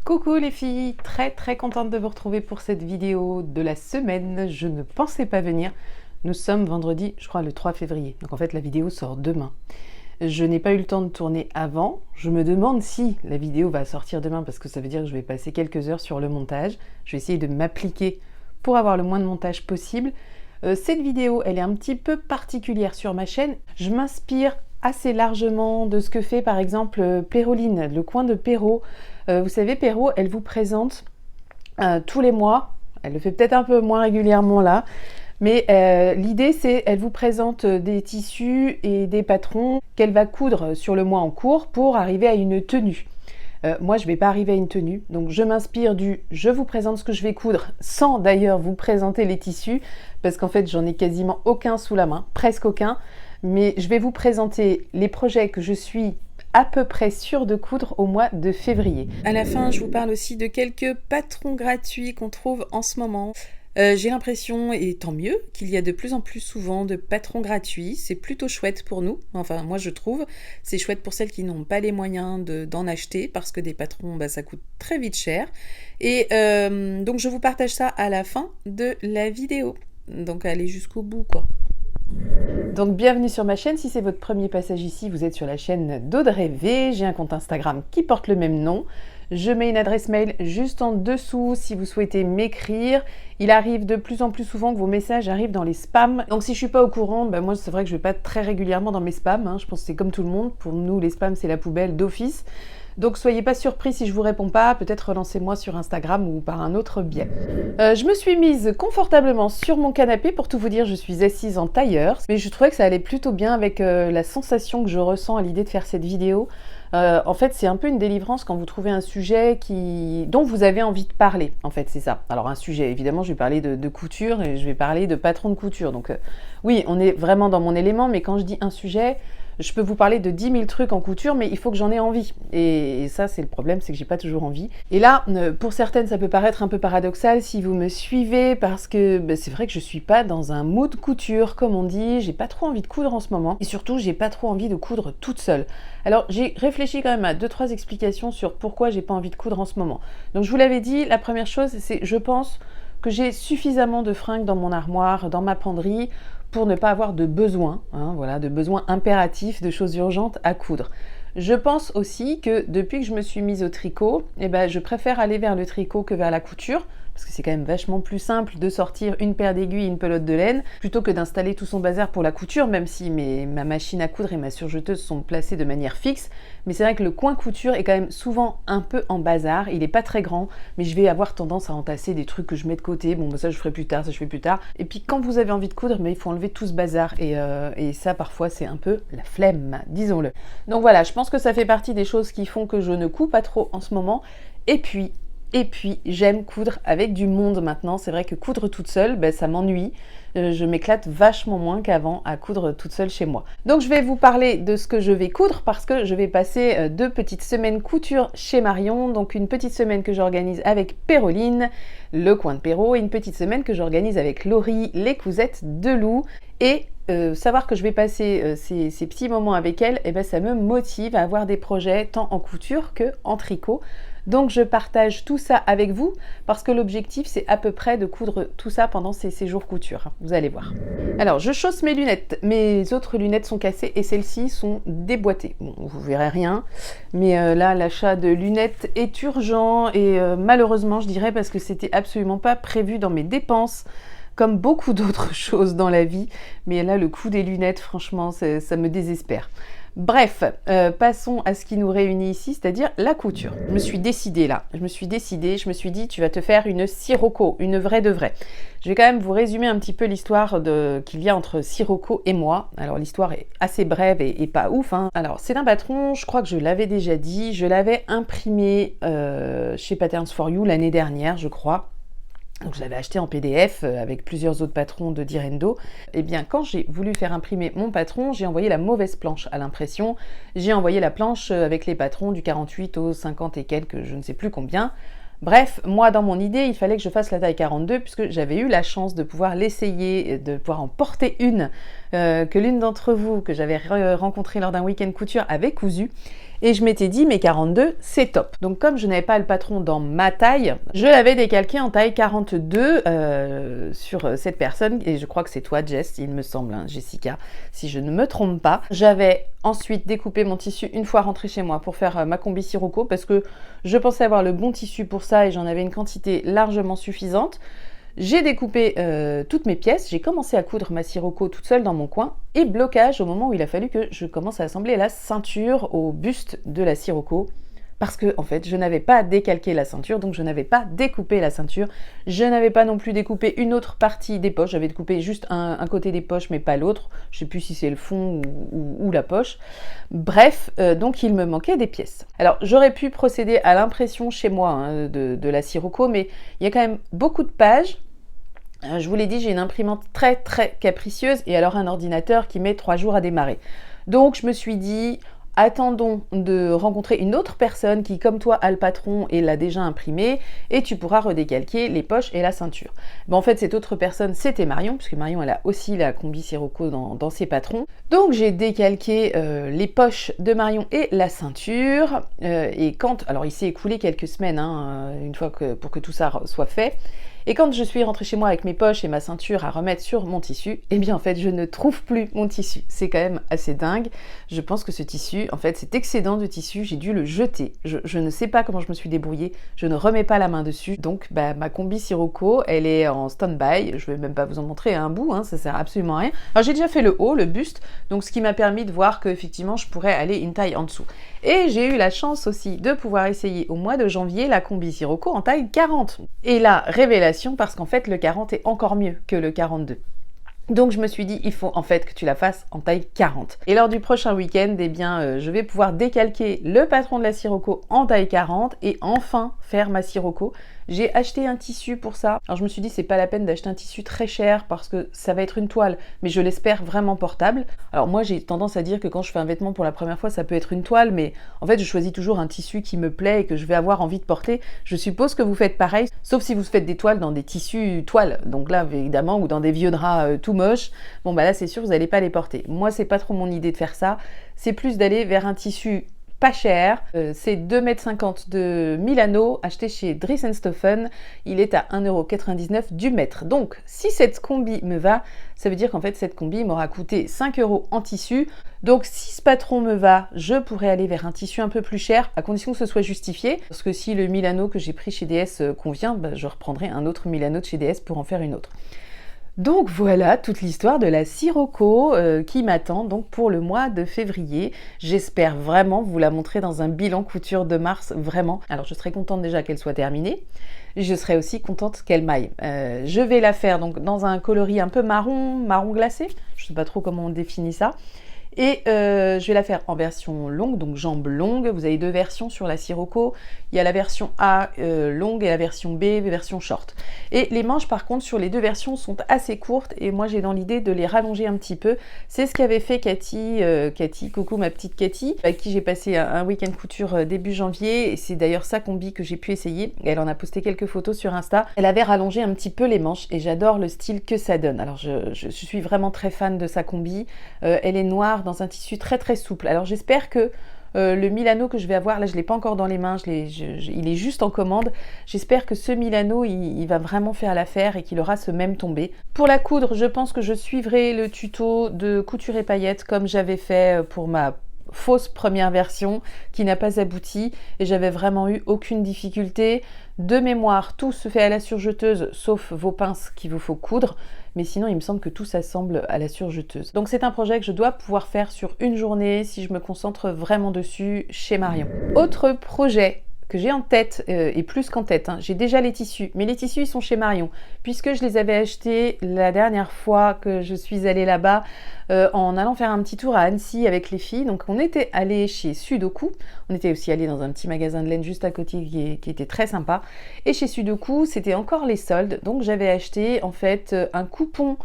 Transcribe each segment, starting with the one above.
Coucou les filles, très contente de vous retrouver pour cette vidéo de la semaine. Je ne pensais pas venir. Nous sommes vendredi, je crois le 3 février. Donc en fait la vidéo sort demain. Je n'ai pas eu le temps de tourner avant. Je me demande si la vidéo va sortir demain parce que ça veut dire que je vais passer quelques heures sur le montage. Je vais essayer de m'appliquer pour avoir le moins de montage possible. Cette vidéo, elle est un petit peu particulière sur ma chaîne. Je m'inspire assez largement de ce que fait par exemple Péroline, le coin de Péro. Vous savez, Péro, elle vous présente tous les mois. Elle le fait peut-être un peu moins régulièrement là. Mais l'idée, c'est elle vous présente des tissus et des patrons qu'elle va coudre sur le mois en cours pour arriver à une tenue. Moi, je ne vais pas arriver à une tenue, donc je m'inspire du « je vous présente ce que je vais coudre » sans d'ailleurs vous présenter les tissus, parce qu'en fait, j'en ai quasiment aucun sous la main, presque aucun, mais je vais vous présenter les projets que je suis à peu près sûre de coudre au mois de février. À la fin, je vous parle aussi de quelques patrons gratuits qu'on trouve en ce moment. J'ai l'impression, et tant mieux, qu'il y a de plus en plus souvent de patrons gratuits. C'est plutôt chouette pour nous. Enfin, moi je trouve. C'est chouette pour celles qui n'ont pas les moyens d'en acheter parce que des patrons, ça coûte très vite cher. Et donc je vous partage ça à la fin de la vidéo. Donc allez jusqu'au bout, quoi. Donc bienvenue sur ma chaîne. Si c'est votre premier passage ici, vous êtes sur la chaîne d'Audrey V. J'ai un compte Instagram qui porte le même nom. Je mets une adresse mail juste en dessous si vous souhaitez m'écrire. Il arrive de plus en plus souvent que vos messages arrivent dans les spams. Donc si je suis pas au courant, moi c'est vrai que je vais pas très régulièrement dans mes spams. Je pense que c'est comme tout le monde. Pour nous, les spams, c'est la poubelle d'office. Donc soyez pas surpris si je vous réponds pas, peut-être relancez-moi sur Instagram ou par un autre biais. Je me suis mise confortablement sur mon canapé, pour tout vous dire je suis assise en tailleur, mais je trouvais que ça allait plutôt bien avec la sensation que je ressens à l'idée de faire cette vidéo. En fait, c'est un peu une délivrance quand vous trouvez un sujet dont vous avez envie de parler, en fait, c'est ça. Alors un sujet, évidemment, je vais parler de couture et je vais parler de patron de couture, donc oui, on est vraiment dans mon élément, mais quand je dis un sujet, je peux vous parler de 10 000 trucs en couture, mais il faut que j'en ai envie. Et ça, c'est le problème, c'est que j'ai pas toujours envie. Et là, pour certaines, ça peut paraître un peu paradoxal si vous me suivez, parce que c'est vrai que je suis pas dans un mood couture, comme on dit. J'ai pas trop envie de coudre en ce moment. Et surtout, j'ai pas trop envie de coudre toute seule. Alors, j'ai réfléchi quand même à 2-3 explications sur pourquoi j'ai pas envie de coudre en ce moment. Donc, je vous l'avais dit, la première chose, c'est je pense que j'ai suffisamment de fringues dans mon armoire, dans ma penderie, pour ne pas avoir de besoin, voilà, de besoin impératif, de choses urgentes à coudre. Je pense aussi que depuis que je me suis mise au tricot, je préfère aller vers le tricot que vers la couture, parce que c'est quand même vachement plus simple de sortir une paire d'aiguilles et une pelote de laine, plutôt que d'installer tout son bazar pour la couture, même si ma machine à coudre et ma surjeteuse sont placées de manière fixe. Mais c'est vrai que le coin couture est quand même souvent un peu en bazar, il n'est pas très grand, mais je vais avoir tendance à entasser des trucs que je mets de côté, ça je ferai plus tard, ça je fais plus tard. Et puis quand vous avez envie de coudre, il faut enlever tout ce bazar, et ça parfois c'est un peu la flemme, disons-le. Donc voilà, je pense que ça fait partie des choses qui font que je ne couds pas trop en ce moment. Et puis j'aime coudre avec du monde maintenant. C'est vrai que coudre toute seule, ça m'ennuie. Je m'éclate vachement moins qu'avant à coudre toute seule chez moi. Donc je vais vous parler de ce que je vais coudre parce que je vais passer 2 petites semaines couture chez Marion. Donc une petite semaine que j'organise avec Péroline, le coin de Péro, et une petite semaine que j'organise avec Laurie, les cousettes de Lou. Et savoir que je vais passer ces petits moments avec elle, ça me motive à avoir des projets tant en couture que en tricot. Donc je partage tout ça avec vous parce que l'objectif c'est à peu près de coudre tout ça pendant ces séjours couture, vous allez voir. Alors je chausse mes lunettes, mes autres lunettes sont cassées et celles-ci sont déboîtées. Bon, vous verrez rien, mais là l'achat de lunettes est urgent et malheureusement je dirais parce que c'était absolument pas prévu dans mes dépenses, comme beaucoup d'autres choses dans la vie, mais là le coût des lunettes franchement ça me désespère. Bref, passons à ce qui nous réunit ici, c'est-à-dire la couture. Je me suis décidée là, je me suis dit tu vas te faire une Sirocco, une vraie de vraie. Je vais quand même vous résumer un petit peu l'histoire qu'il y a entre Sirocco et moi. Alors l'histoire est assez brève et pas ouf. Alors c'est un patron, je crois que je l'avais déjà dit, je l'avais imprimé chez Patterns for You l'année dernière, je crois. Donc je l'avais acheté en PDF avec plusieurs autres patrons de Direndo. Et bien quand j'ai voulu faire imprimer mon patron, j'ai envoyé la mauvaise planche à l'impression. J'ai envoyé la planche avec les patrons du 48 au 50 et quelques, je ne sais plus combien. Bref, moi dans mon idée, il fallait que je fasse la taille 42 puisque j'avais eu la chance de pouvoir l'essayer, de pouvoir en porter une que l'une d'entre vous, que j'avais rencontrée lors d'un week-end couture, avait cousu. et je m'étais dit mais 42 c'est top. Donc comme je n'avais pas le patron dans ma taille, je l'avais décalqué en taille 42 sur cette personne, et je crois que c'est toi Jess, il me semble, hein, Jessica, si je ne me trompe pas. J'avais ensuite découpé mon tissu une fois rentrée chez moi pour faire ma combi Sirocco, parce que je pensais avoir le bon tissu pour ça et j'en avais une quantité largement suffisante. J'ai découpé toutes mes pièces, j'ai commencé à coudre ma Sirocco toute seule dans mon coin, et blocage au moment où il a fallu que je commence à assembler la ceinture au buste de la Sirocco, parce que en fait je n'avais pas décalqué la ceinture, donc je n'avais pas découpé la ceinture, je n'avais pas non plus découpé une autre partie des poches, j'avais découpé juste un côté des poches mais pas l'autre, je sais plus si c'est le fond ou la poche, bref, donc il me manquait des pièces. Alors j'aurais pu procéder à l'impression chez moi hein, de la Sirocco, mais il y a quand même beaucoup de pages. Je vous l'ai dit, j'ai une imprimante très très capricieuse et alors un ordinateur qui met 3 jours à démarrer. Donc je me suis dit, attendons de rencontrer une autre personne qui, comme toi, a le patron et l'a déjà imprimé, et tu pourras redécalquer les poches et la ceinture. Bon, en fait, cette autre personne, c'était Marion, puisque Marion, elle a aussi la combi Sirocco dans ses patrons. Donc, j'ai décalqué les poches de Marion et la ceinture, et quand... Alors, il s'est écoulé quelques semaines, hein, une fois pour que tout ça soit fait. Et quand je suis rentrée chez moi avec mes poches et ma ceinture à remettre sur mon tissu, eh bien en fait je ne trouve plus mon tissu. C'est quand même assez dingue. Je pense que ce tissu, en fait cet excédent de tissu, j'ai dû le jeter. Je ne sais pas comment je me suis débrouillée, je ne remets pas la main dessus. Donc ma combi Sirocco, elle est en stand-by. Je vais même pas vous en montrer un bout, hein, ça sert absolument à rien. Alors j'ai déjà fait le haut, le buste, donc ce qui m'a permis de voir qu'effectivement je pourrais aller une taille en dessous. Et j'ai eu la chance aussi de pouvoir essayer au mois de janvier la combi Sirocco en taille 40. Et là, révélation, parce qu'en fait le 40 est encore mieux que le 42. Donc je me suis dit, il faut en fait que tu la fasses en taille 40. Et lors du prochain week-end, eh bien, je vais pouvoir décalquer le patron de la Sirocco en taille 40 et enfin faire ma Sirocco. J'ai acheté un tissu pour ça. Alors je me suis dit, c'est pas la peine d'acheter un tissu très cher parce que ça va être une toile, mais je l'espère vraiment portable. Alors moi, j'ai tendance à dire que quand je fais un vêtement pour la première fois, ça peut être une toile, mais en fait, je choisis toujours un tissu qui me plaît et que je vais avoir envie de porter. Je suppose que vous faites pareil, sauf si vous faites des toiles dans des tissus toiles. Donc là, évidemment, ou dans des vieux draps tout moches. Bon, bah là, c'est sûr, vous n'allez pas les porter. Moi, c'est pas trop mon idée de faire ça. C'est plus d'aller vers un tissu pas cher, c'est 2,50 m de Milano, acheté chez Dries & Stoffen. Il est à 1,99 € du mètre. Donc, si cette combi me va, ça veut dire qu'en fait, cette combi m'aura coûté 5 € en tissu. Donc, si ce patron me va, je pourrais aller vers un tissu un peu plus cher, à condition que ce soit justifié. Parce que si le Milano que j'ai pris chez DS convient, bah, je reprendrai un autre Milano de chez DS pour en faire une autre. Donc voilà toute l'histoire de la Sirocco qui m'attend donc pour le mois de février. J'espère vraiment vous la montrer dans un bilan couture de mars, vraiment. Alors je serais contente déjà qu'elle soit terminée. Je serais aussi contente qu'elle maille. Je vais la faire donc dans un coloris un peu marron glacé. Je ne sais pas trop comment on définit ça. Et je vais la faire en version longue, donc jambes longues. Vous avez deux versions sur la Sirocco. Il y a la version A longue et la version B, version short. Et les manches par contre sur les deux versions sont assez courtes et moi j'ai dans l'idée de les rallonger un petit peu. C'est ce qu'avait fait Cathy, coucou ma petite Cathy, avec qui j'ai passé un week-end couture début janvier. Et c'est d'ailleurs sa combi que j'ai pu essayer. Elle en a posté quelques photos sur Insta. Elle avait rallongé un petit peu les manches et j'adore le style que ça donne. Alors je suis vraiment très fan de sa combi. Elle est noire dans un tissu très très souple. Alors j'espère que le Milano que je vais avoir, là je ne l'ai pas encore dans les mains, il est juste en commande. J'espère que ce Milano, il va vraiment faire l'affaire et qu'il aura ce même tombé. Pour la coudre, je pense que je suivrai le tuto de couture et paillettes comme j'avais fait pour ma fausse première version qui n'a pas abouti et j'avais vraiment eu aucune difficulté. De mémoire, tout se fait à la surjeteuse sauf vos pinces qu'il vous faut coudre, mais sinon il me semble que tout s'assemble à la surjeteuse. Donc c'est un projet que je dois pouvoir faire sur une journée si je me concentre vraiment dessus chez Marion. Autre projet que j'ai en tête, et plus qu'en tête, hein, j'ai déjà les tissus, mais les tissus ils sont chez Marion, puisque je les avais achetés la dernière fois que je suis allée là-bas, en allant faire un petit tour à Annecy avec les filles. Donc on était allé chez Sudoku, on était aussi allé dans un petit magasin de laine juste à côté qui était très sympa, et chez Sudoku c'était encore les soldes, donc j'avais acheté en fait un coupon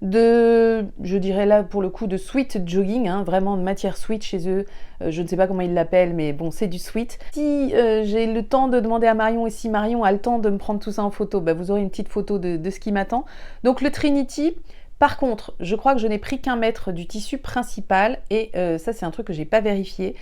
de, je dirais là pour le coup de sweat jogging, hein, vraiment de matière sweat chez eux, je ne sais pas comment ils l'appellent mais bon c'est du sweat. Si j'ai le temps de demander à Marion et si Marion a le temps de me prendre tout ça en photo, bah, vous aurez une petite photo de ce qui m'attend. Donc le Trinity, par contre je crois que je n'ai pris qu'1 mètre du tissu principal et ça c'est un truc que j'ai pas vérifié,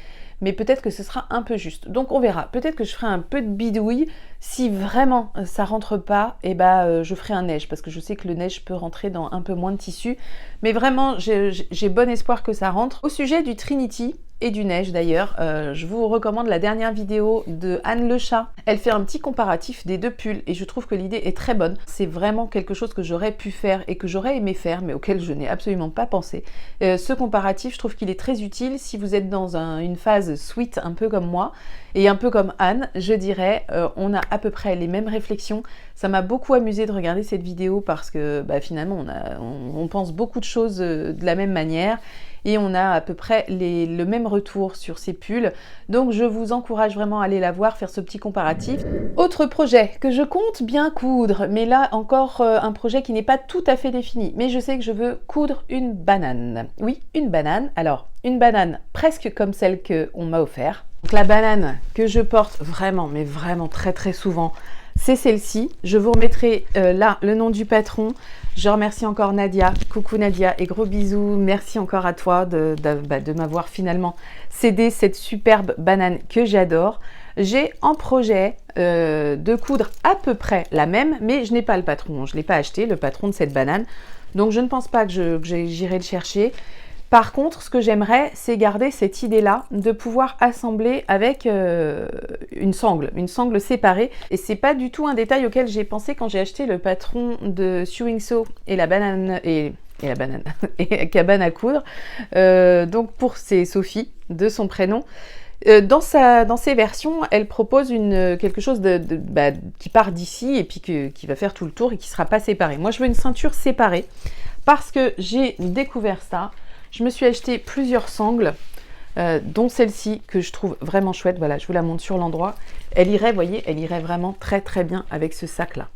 mais peut-être que ce sera un peu juste. Donc on verra. Peut-être que je ferai un peu de bidouille. Si vraiment ça rentre pas, et je ferai un neige, parce que je sais que le neige peut rentrer dans un peu moins de tissu. Mais vraiment, j'ai bon espoir que ça rentre. Au sujet du Trinity, et du neige d'ailleurs, je vous recommande la dernière vidéo de Anne Le Chat. Elle fait un petit comparatif des deux pulls et je trouve que l'idée est très bonne. C'est vraiment quelque chose que j'aurais pu faire et que j'aurais aimé faire mais auquel je n'ai absolument pas pensé. Ce comparatif, je trouve qu'il est très utile si vous êtes dans une phase sweat un peu comme moi et un peu comme Anne, je dirais, on a à peu près les mêmes réflexions. Ça m'a beaucoup amusé de regarder cette vidéo parce que finalement on pense beaucoup de choses de la même manière. Et on a à peu près le même retour sur ces pulls. Donc je vous encourage vraiment à aller la voir, faire ce petit comparatif. Autre projet que je compte bien coudre, mais là encore un projet qui n'est pas tout à fait défini. Mais je sais que je veux coudre une banane. Oui, une banane. Alors, une banane presque comme celle qu'on m'a offerte. Donc la banane que je porte vraiment, mais vraiment très très souvent, c'est celle-ci. Je vous remettrai là le nom du patron. Je remercie encore Nadia. Coucou Nadia et gros bisous. Merci encore à toi de m'avoir finalement cédé cette superbe banane que j'adore. J'ai en projet de coudre à peu près la même, mais je n'ai pas le patron. Je ne l'ai pas acheté, le patron de cette banane. Donc je ne pense pas que j'irai le chercher. Par contre, ce que j'aimerais, c'est garder cette idée-là de pouvoir assembler avec une sangle séparée. Et c'est pas du tout un détail auquel j'ai pensé quand j'ai acheté le patron de Sewing Sew et la banane et cabane à coudre. Donc c'est Sophie de son prénom. Dans ses versions, elle propose quelque chose qui part d'ici et puis qui va faire tout le tour et qui ne sera pas séparé. Moi, je veux une ceinture séparée parce que j'ai découvert ça. Je me suis acheté plusieurs sangles, dont celle-ci que je trouve vraiment chouette. Voilà, je vous la montre sur l'endroit. Elle irait, vous voyez, elle irait vraiment très très bien avec ce sac-là.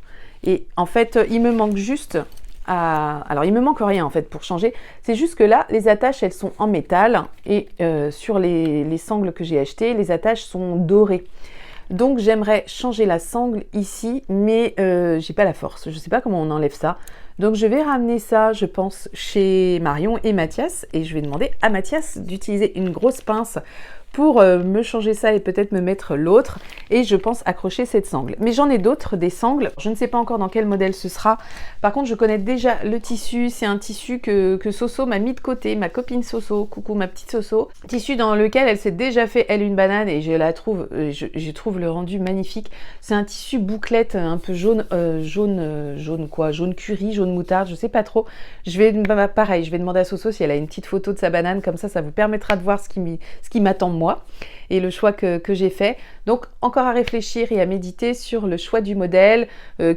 Et en fait, il me manque juste alors, il me manque rien en fait pour changer. C'est juste que là, les attaches, elles sont en métal et sur les sangles que j'ai achetées, les attaches sont dorées. Donc, j'aimerais changer la sangle ici, mais j'ai pas la force. Je sais pas comment on enlève ça. Donc, je vais ramener ça, je pense, chez Marion et Mathias. Et je vais demander à Mathias d'utiliser une grosse pince pour me changer ça et peut-être me mettre l'autre. Et je pense accrocher cette sangle. Mais j'en ai d'autres, des sangles. Je ne sais pas encore dans quel modèle ce sera. Par contre, je connais déjà le tissu. C'est un tissu que Soso m'a mis de côté. Ma copine Soso, coucou ma petite Soso. Tissu dans lequel elle s'est déjà fait, elle, une banane. Et je trouve le rendu magnifique. C'est un tissu bouclette un peu jaune curry, jaune moutarde, je sais pas trop. Pareil, je vais demander à Soso si elle a une petite photo de sa banane. Comme ça vous permettra de voir ce qui m'attend moi et le choix que j'ai fait. Donc encore à réfléchir et à méditer sur le choix du modèle,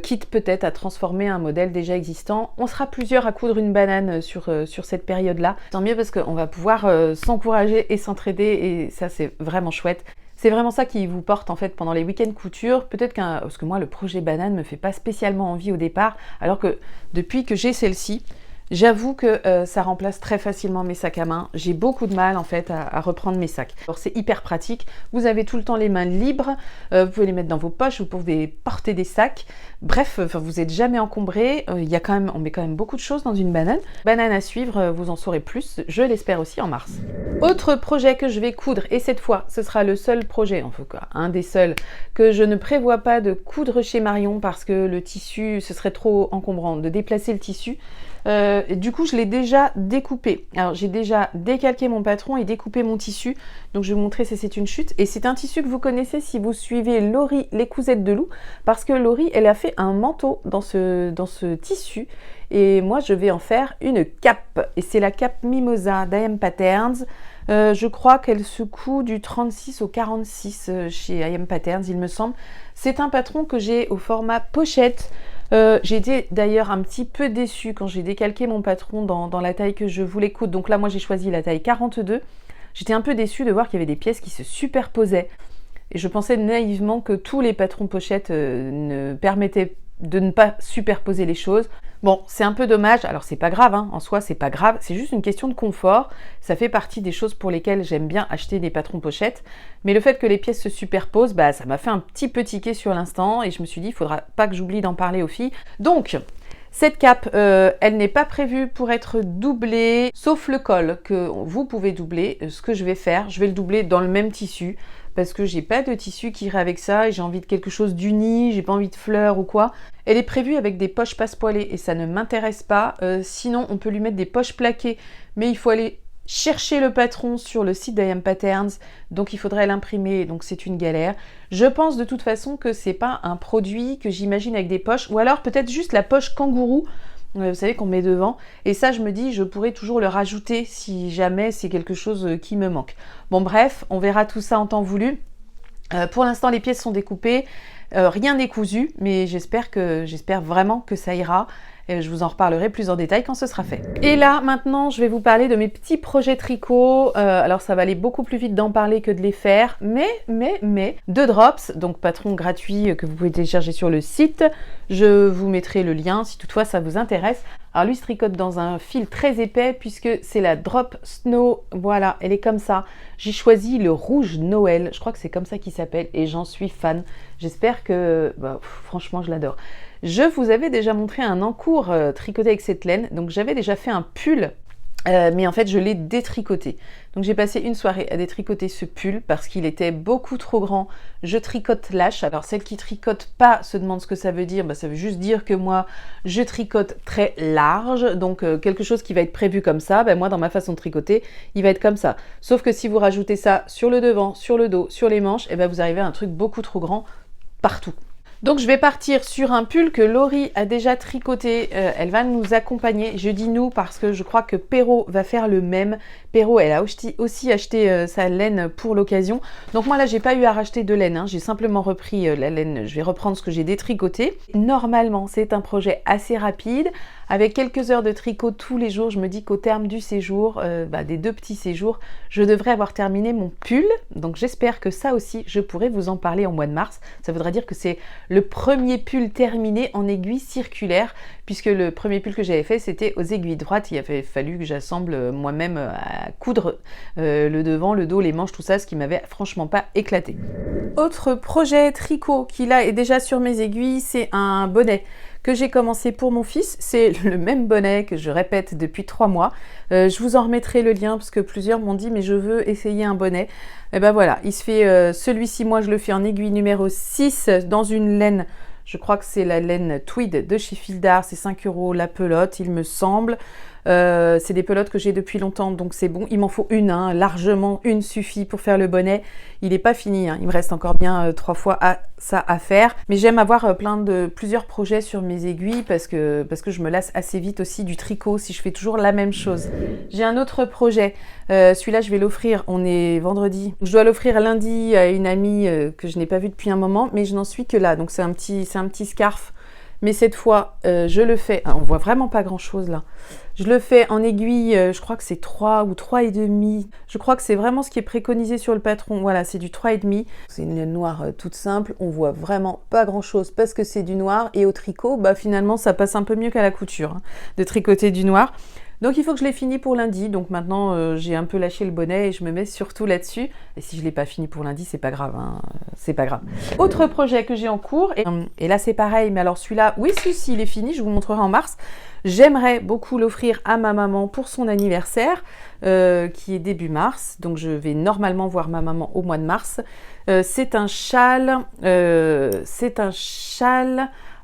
quitte peut-être à transformer un modèle déjà existant. On sera plusieurs à coudre une banane sur cette période-là. Tant mieux parce qu'on va pouvoir s'encourager et s'entraider et ça c'est vraiment chouette. C'est vraiment ça qui vous porte en fait pendant les week-ends couture. Peut-être parce que moi le projet banane me fait pas spécialement envie au départ, alors que depuis que j'ai celle-ci, j'avoue que ça remplace très facilement mes sacs à main. J'ai beaucoup de mal en fait à reprendre mes sacs. Alors c'est hyper pratique. Vous avez tout le temps les mains libres. Vous pouvez les mettre dans vos poches. Vous pouvez porter des sacs. Bref, vous n'êtes jamais encombré. On met quand même beaucoup de choses dans une banane. Banane à suivre, vous en saurez plus. Je l'espère aussi en mars. Autre projet que je vais coudre, et cette fois, ce sera le seul projet, en tout cas, un des seuls, que je ne prévois pas de coudre chez Marion parce que le tissu, ce serait trop encombrant de déplacer le tissu. Du coup, je l'ai déjà découpé. Alors, j'ai déjà décalqué mon patron et découpé mon tissu. Donc, je vais vous montrer si c'est une chute. Et c'est un tissu que vous connaissez si vous suivez Laurie, les cousettes de loup. Parce que Laurie, elle a fait un manteau dans ce tissu. Et moi, je vais en faire une cape. Et c'est la cape Mimosa d'I.M. Patterns. Je crois qu'elle se coud du 36 au 46 chez I.M. Patterns, il me semble. C'est un patron que j'ai au format pochette. J'ai été d'ailleurs un petit peu déçue quand j'ai décalqué mon patron dans la taille que je voulais coudre. Donc là, moi, j'ai choisi la taille 42. J'étais un peu déçue de voir qu'il y avait des pièces qui se superposaient. Et je pensais naïvement que tous les patrons pochettes ne permettaient de ne pas superposer les choses. Bon, c'est un peu dommage. Alors, c'est pas grave, hein. En soi, c'est pas grave. C'est juste une question de confort. Ça fait partie des choses pour lesquelles j'aime bien acheter des patrons pochettes. Mais le fait que les pièces se superposent, ça m'a fait un petit peu tiquer sur l'instant. Et je me suis dit, il faudra pas que j'oublie d'en parler aux filles. Donc, Cette cape, elle n'est pas prévue pour être doublée, sauf le col que vous pouvez doubler. Ce que je vais faire, je vais le doubler dans le même tissu parce que j'ai pas de tissu qui irait avec ça et j'ai envie de quelque chose d'uni, j'ai pas envie de fleurs ou quoi. Elle est prévue avec des poches passepoilées et ça ne m'intéresse pas. Sinon, on peut lui mettre des poches plaquées, mais il faut aller chercher le patron sur le site d'I Am Patterns, donc il faudrait l'imprimer, donc c'est une galère. Je pense de toute façon que c'est pas un produit que j'imagine avec des poches, ou alors peut-être juste la poche kangourou, vous savez qu'on met devant, et ça je me dis je pourrais toujours le rajouter si jamais c'est quelque chose qui me manque. Bon bref, on verra tout ça en temps voulu. Pour l'instant les pièces sont découpées, rien n'est cousu, mais j'espère vraiment que ça ira. Je vous en reparlerai plus en détail quand ce sera fait. Et là, maintenant, je vais vous parler de mes petits projets tricot. Alors, ça va aller beaucoup plus vite d'en parler que de les faire. Mais, 2 drops, donc patron gratuit que vous pouvez télécharger sur le site. Je vous mettrai le lien si toutefois ça vous intéresse. Alors, lui se tricote dans un fil très épais puisque c'est la Drop Snow. Voilà, elle est comme ça. J'ai choisi le rouge Noël. Je crois que c'est comme ça qu'il s'appelle et j'en suis fan. J'espère que... franchement, je l'adore. Je vous avais déjà montré un encours tricoté avec cette laine, donc j'avais déjà fait un pull, mais en fait je l'ai détricoté. Donc j'ai passé une soirée à détricoter ce pull parce qu'il était beaucoup trop grand. Je tricote lâche. Alors celles qui tricotent pas se demandent ce que ça veut dire. Ça veut juste dire que moi je tricote très large, donc quelque chose qui va être prévu comme ça, moi dans ma façon de tricoter, il va être comme ça. Sauf que si vous rajoutez ça sur le devant, sur le dos, sur les manches, vous arrivez à un truc beaucoup trop grand partout. Donc je vais partir sur un pull que Laurie a déjà tricoté, elle va nous accompagner, je dis nous parce que je crois que Perrault va faire le même. Perrault, elle a aussi acheté sa laine pour l'occasion. Donc moi là j'ai pas eu à racheter de laine, j'ai simplement repris la laine, je vais reprendre ce que j'ai détricoté. Normalement c'est un projet assez rapide, avec quelques heures de tricot tous les jours. Je me dis qu'au terme du séjour, des 2 petits séjours, je devrais avoir terminé mon pull. Donc j'espère que ça aussi je pourrai vous en parler en mois de mars. Ça voudra dire que c'est le premier pull terminé en aiguille circulaire, puisque le premier pull que j'avais fait c'était aux aiguilles droites. Il avait fallu que j'assemble moi-même à coudre le devant, le dos, les manches, tout ça, ce qui m'avait franchement pas éclaté. Autre projet tricot qui là est déjà sur mes aiguilles, c'est un bonnet que j'ai commencé pour mon fils. C'est le même bonnet que je répète depuis 3 mois. Je vous en remettrai le lien parce que plusieurs m'ont dit mais je veux essayer un bonnet. Et voilà, il se fait celui-ci, moi je le fais en aiguille numéro 6 dans une laine. Je crois que c'est la laine Tweed de chez Fildar, c'est 5 € la pelote, il me semble. C'est des pelotes que j'ai depuis longtemps, donc c'est bon. Il m'en faut une, largement une suffit pour faire le bonnet. Il n'est pas fini, il me reste encore bien 3 fois ça à faire. Mais j'aime avoir plusieurs projets sur mes aiguilles parce que je me lasse assez vite aussi du tricot si je fais toujours la même chose. J'ai un autre projet, celui-là je vais l'offrir, on est vendredi. Je dois l'offrir lundi à une amie que je n'ai pas vue depuis un moment, mais je n'en suis que là. Donc c'est un petit scarf. Mais cette fois, je le fais... on voit vraiment pas grand-chose là. Je le fais en aiguille, je crois que c'est 3 ou 3,5. Je crois que c'est vraiment ce qui est préconisé sur le patron. Voilà, c'est du 3,5. C'est une laine noire toute simple. On voit vraiment pas grand-chose parce que c'est du noir. Et au tricot, finalement, ça passe un peu mieux qu'à la couture, de tricoter du noir. Donc il faut que je l'ai fini pour lundi, donc maintenant j'ai un peu lâché le bonnet et je me mets surtout là-dessus. Et si je ne l'ai pas fini pour lundi, c'est pas grave, c'est pas grave. Autre projet que j'ai en cours, et là c'est pareil, mais alors celui-là, oui si, il est fini, je vous montrerai en mars. J'aimerais beaucoup l'offrir à ma maman pour son anniversaire, qui est début mars, donc je vais normalement voir ma maman au mois de mars. C'est un châle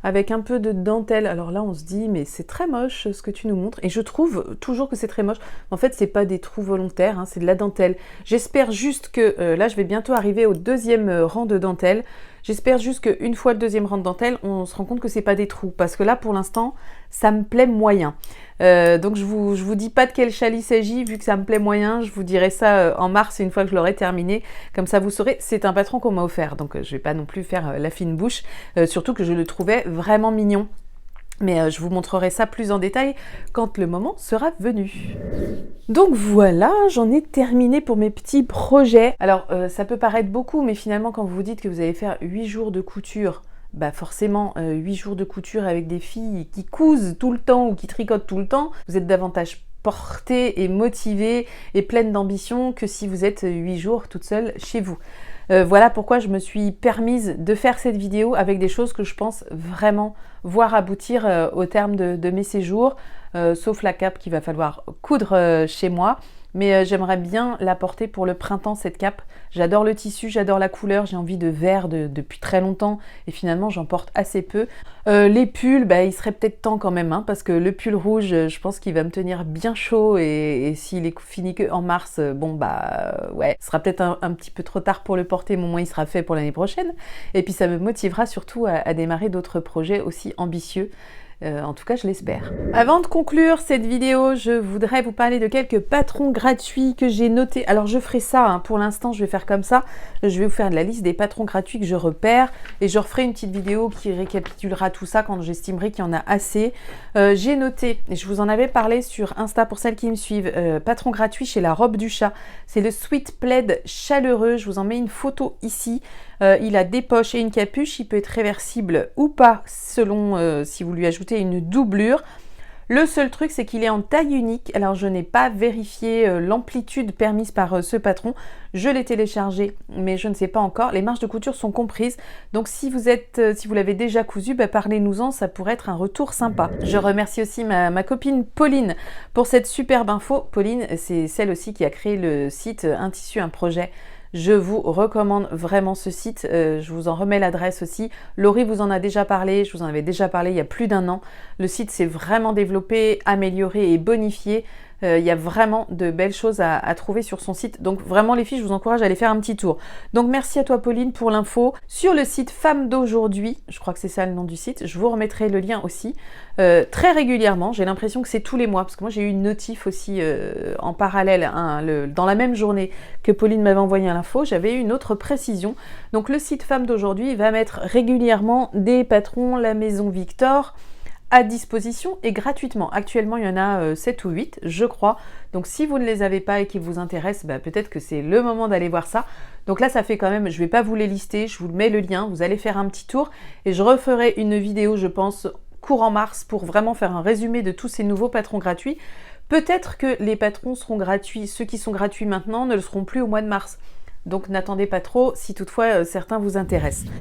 avec un peu de dentelle. Alors là, on se dit, mais c'est très moche ce que tu nous montres. Et je trouve toujours que c'est très moche. En fait, c'est pas des trous volontaires, c'est de la dentelle. J'espère juste que, là, je vais bientôt arriver au 2e rang de dentelle. J'espère juste qu'une fois le 2e rang de dentelle, on se rend compte que c'est pas des trous. Parce que là, pour l'instant, ça me plaît moyen. Donc je vous dis pas de quel châle il s'agit, vu que ça me plaît moyen, je vous dirai ça en mars une fois que je l'aurai terminé, comme ça vous saurez. C'est un patron qu'on m'a offert, donc je vais pas non plus faire la fine bouche, surtout que je le trouvais vraiment mignon. Mais je vous montrerai ça plus en détail quand le moment sera venu. Donc voilà, j'en ai terminé pour mes petits projets. Alors ça peut paraître beaucoup, mais finalement quand vous vous dites que vous allez faire 8 jours de couture, forcément 8 jours de couture avec des filles qui cousent tout le temps ou qui tricotent tout le temps, vous êtes davantage portée et motivée et pleine d'ambition que si vous êtes 8 jours toute seule chez vous. Voilà pourquoi je me suis permise de faire cette vidéo avec des choses que je pense vraiment voir aboutir au terme de mes séjours, sauf la cape qu'il va falloir coudre chez moi. Mais j'aimerais bien la porter pour le printemps, cette cape. J'adore le tissu, j'adore la couleur, j'ai envie de vert depuis très longtemps et finalement j'en porte assez peu. Les pulls, il serait peut-être temps quand même, hein, parce que le pull rouge, je pense qu'il va me tenir bien chaud et s'il est fini qu'en mars, ouais, ce sera peut-être un petit peu trop tard pour le porter, mais au moins il sera fait pour l'année prochaine. Et puis ça me motivera surtout à démarrer d'autres projets aussi ambitieux. En tout cas, je l'espère. Avant de conclure cette vidéo, je voudrais vous parler de quelques patrons gratuits que j'ai notés. Alors, je ferai ça, hein, pour l'instant, je vais faire comme ça. Je vais vous faire de la liste des patrons gratuits que je repère et je referai une petite vidéo qui récapitulera tout ça quand j'estimerai qu'il y en a assez. J'ai noté, et je vous en avais parlé sur Insta pour celles qui me suivent, patron gratuit chez La Robe du Chat. C'est le Sweat Plaid chaleureux. Je vous en mets une photo ici. Il a des poches et une capuche, il peut être réversible ou pas selon si vous lui ajoutez une doublure. Le seul truc, c'est qu'il est en taille unique. Alors, je n'ai pas vérifié l'amplitude permise par ce patron. Je l'ai téléchargé, mais je ne sais pas encore. Les marges de couture sont comprises. Donc, si vous l'avez déjà cousu, parlez-nous-en, ça pourrait être un retour sympa. Je remercie aussi ma copine Pauline pour cette superbe info. Pauline, c'est celle aussi qui a créé le site Un tissu, un projet. Je vous recommande vraiment ce site, je vous en remets l'adresse aussi. Laurie vous en a déjà parlé, je vous en avais déjà parlé il y a plus d'1 an. Le site s'est vraiment développé, amélioré et bonifié. Il y a vraiment de belles choses à trouver sur son site. Donc vraiment les filles, je vous encourage à aller faire un petit tour. Donc merci à toi Pauline pour l'info. Sur le site Femmes d'aujourd'hui, je crois que c'est ça le nom du site, je vous remettrai le lien aussi. Très régulièrement, j'ai l'impression que c'est tous les mois, parce que moi j'ai eu une notif aussi en parallèle, hein, dans la même journée que Pauline m'avait envoyé l'info, j'avais eu une autre précision. Donc le site Femmes d'aujourd'hui va mettre régulièrement des patrons La Maison Victor à disposition et gratuitement. Actuellement, il y en a 7 ou 8, je crois. Donc, si vous ne les avez pas et qui vous intéressent, peut-être que c'est le moment d'aller voir ça. Donc là, ça fait quand même, je ne vais pas vous les lister, je vous mets le lien, vous allez faire un petit tour et je referai une vidéo, je pense, courant mars pour vraiment faire un résumé de tous ces nouveaux patrons gratuits. Peut-être que les patrons seront gratuits, ceux qui sont gratuits maintenant ne le seront plus au mois de mars. Donc, n'attendez pas trop si toutefois certains vous intéressent.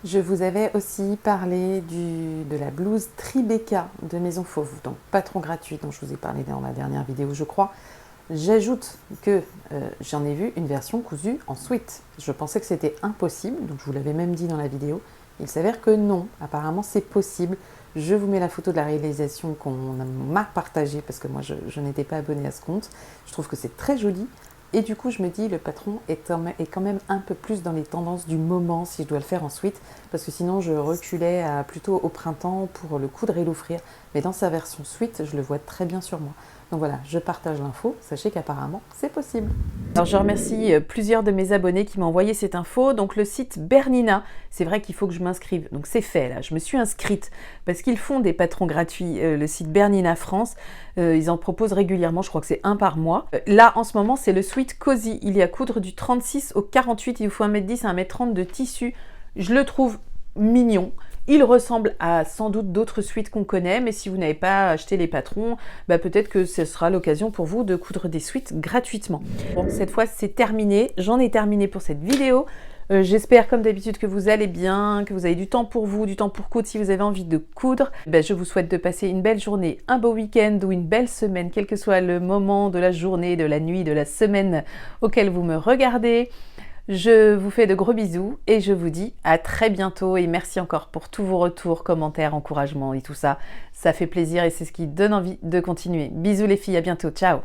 Je vous avais aussi parlé de la blouse Tribeca de Maison Fauve, donc patron gratuit dont je vous ai parlé dans la dernière vidéo, je crois. J'ajoute que j'en ai vu une version cousue en sweat. Je pensais que c'était impossible, donc je vous l'avais même dit dans la vidéo. Il s'avère que non, apparemment c'est possible. Je vous mets la photo de la réalisation qu'on m'a partagée parce que moi je n'étais pas abonnée à ce compte. Je trouve que c'est très joli. Et du coup, je me dis, le patron est quand même un peu plus dans les tendances du moment si je dois le faire en sweat, parce que sinon, je reculais plutôt au printemps pour le coudre et l'offrir. Mais dans sa version sweat, je le vois très bien sur moi. Donc voilà, je partage l'info. Sachez qu'apparemment, c'est possible. Alors, je remercie plusieurs de mes abonnés qui m'ont envoyé cette info. Donc, le site Bernina, c'est vrai qu'il faut que je m'inscrive. Donc, c'est fait, là. Je me suis inscrite parce qu'ils font des patrons gratuits. Le site Bernina France, ils en proposent régulièrement. Je crois que c'est un par mois. Là, en ce moment, c'est le Sweat Cozy. Il y a à coudre du 36 au 48. Il vous faut 1m10 à 1m30 de tissu. Je le trouve mignon. Il ressemble à sans doute d'autres sweats qu'on connaît, mais si vous n'avez pas acheté les patrons, peut-être que ce sera l'occasion pour vous de coudre des sweats gratuitement. Bon, cette fois c'est terminé, j'en ai terminé pour cette vidéo. J'espère comme d'habitude que vous allez bien, que vous avez du temps pour vous, du temps pour coudre si vous avez envie de coudre. Je vous souhaite de passer une belle journée, un beau week-end ou une belle semaine, quel que soit le moment de la journée, de la nuit, de la semaine auquel vous me regardez. Je vous fais de gros bisous et je vous dis à très bientôt et merci encore pour tous vos retours, commentaires, encouragements et tout ça. Ça fait plaisir et c'est ce qui donne envie de continuer. Bisous les filles, à bientôt, ciao!